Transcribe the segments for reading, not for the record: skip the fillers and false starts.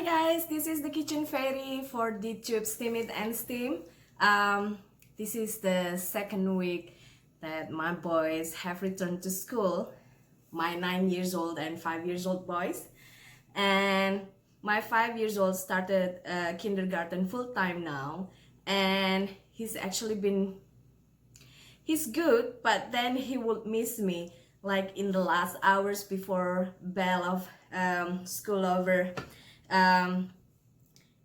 Hi guys, this is the kitchen fairy for the tube Steam It and Steam. This is the second week that my boys have returned to school. My 9 years old and 5 years old boys. And my 5 years old started kindergarten full time now. And he's good, but then he would miss me like in the last hours before bell of school over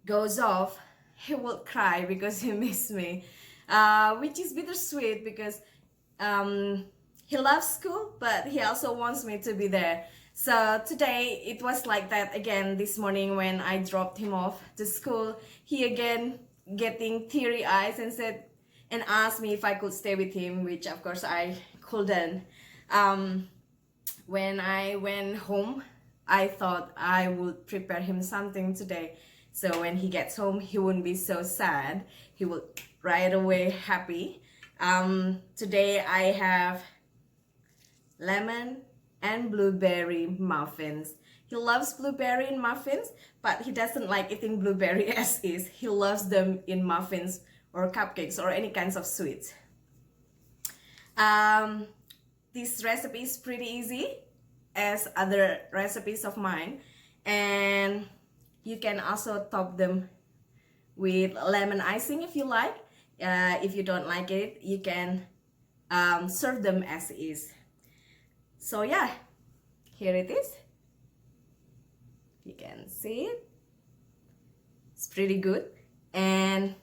goes off. He will cry because he missed me, which is bittersweet because he loves school, but he also wants me to be there. So today it was like that again. This morning when I dropped him off to school, he again getting teary eyes and said and asked me if I could stay with him, which of course I couldn't. When I went home, I thought I would prepare him something today, so when he gets home he wouldn't be so sad. He would right away happy. Today I have lemon and blueberry muffins. He loves blueberry in muffins, but he doesn't like eating blueberry as is. He loves them in muffins or cupcakes or any kinds of sweets. This recipe is pretty easy as other recipes of mine, and you can also top them with lemon icing if you like. If you don't like it, you can serve them as is. So yeah, here it is. You can see it. It's pretty good, and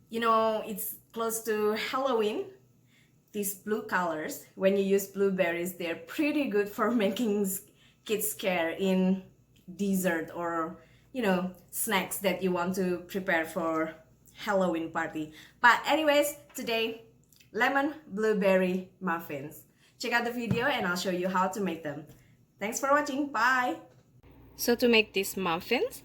you know it's close to Halloween. These blue colors, when you use blueberries, they're pretty good for making kids scare in dessert or snacks that you want to prepare for Halloween party. But anyways, today lemon blueberry muffins. Check out the video and I'll show you how to make them. Thanks for watching. Bye. So to make these muffins,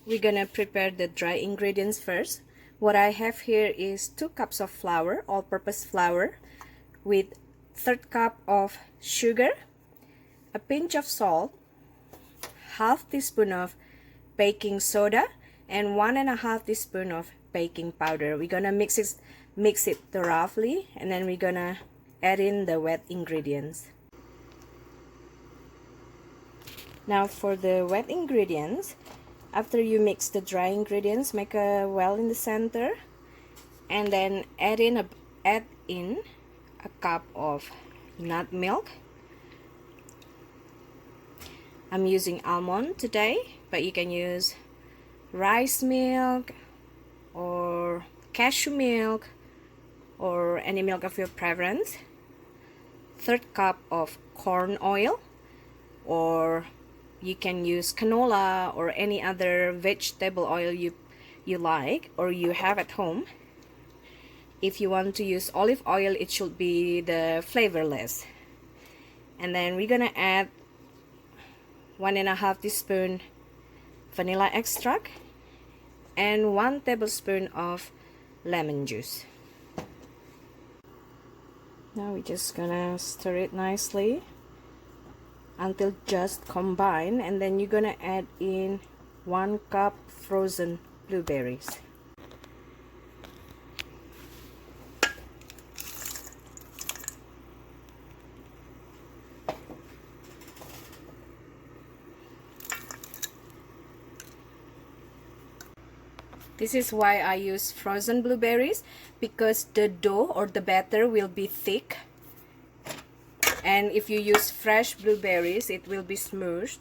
we're gonna prepare the dry ingredients first. What I have here is 2 cups of flour, all-purpose flour, with 1/3 cup of sugar, a pinch of salt, 1/2 teaspoon of baking soda, and 1.5 teaspoon of baking powder. We're gonna mix it roughly, and then we're gonna add in the wet ingredients. Now for the wet ingredients, after you mix the dry ingredients, make a well in the center, and then add in a cup of nut milk. I'm using almond today, but you can use rice milk or cashew milk or any milk of your preference. 1/3 cup of corn oil, or you can use canola or any other vegetable oil you like or you have at home. If you want to use olive oil, it should be the flavorless. And then we're gonna add 1.5 teaspoon vanilla extract and 1 tablespoon of lemon juice. Now we're just gonna stir it nicely until just combine, and then you're gonna add in 1 cup frozen blueberries. This is why I use frozen blueberries, because the dough or the batter will be thick, and if you use fresh blueberries it will be smooth.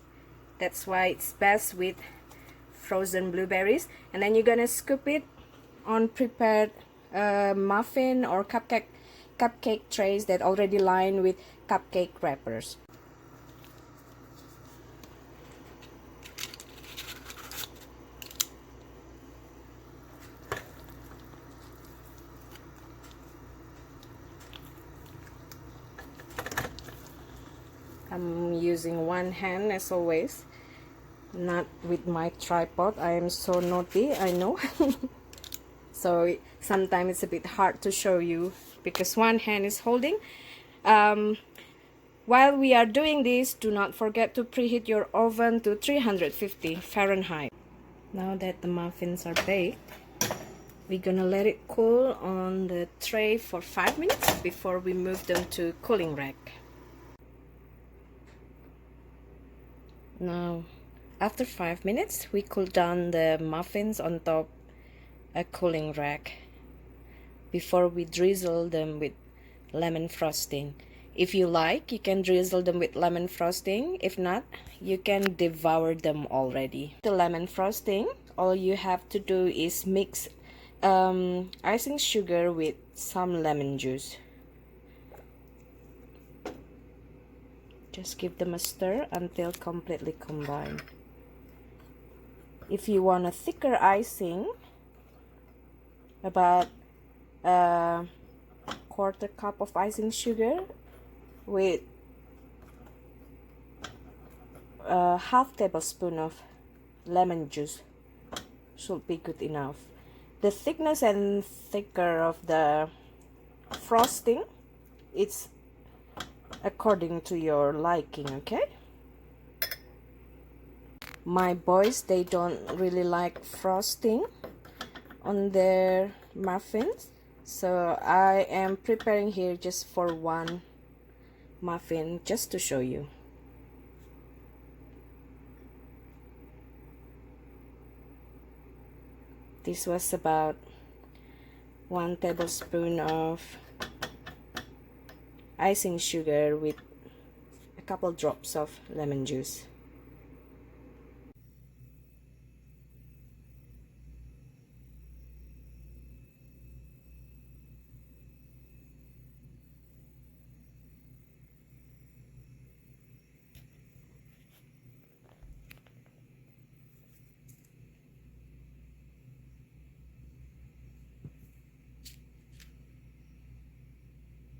That's why it's best with frozen blueberries. And then you're gonna scoop it on prepared muffin or cupcake trays that already lined with cupcake wrappers. I'm using one hand as always, not with my tripod. I am so naughty, I know. So sometimes it's a bit hard to show you because one hand is holding While we are doing this, do not forget to preheat your oven to 350 Fahrenheit. Now that the muffins are baked, we're gonna let it cool on the tray for 5 minutes before we move them to cooling rack. Now, after 5 minutes, we cool down the muffins on top a cooling rack before we drizzle them with lemon frosting. If you like, you can drizzle them with lemon frosting. If not, you can devour them already. The lemon frosting, all you have to do is mix icing sugar with some lemon juice. Just give them a stir until completely combined. If you want a thicker icing, about a quarter cup of icing sugar with a half tablespoon of lemon juice should be good enough. The thickness and thicker of the frosting, it's according to your liking, okay? My boys, they don't really like frosting on their muffins, so I am preparing here just for one muffin just to show you. This was about 1 tablespoon of icing sugar with a couple drops of lemon juice.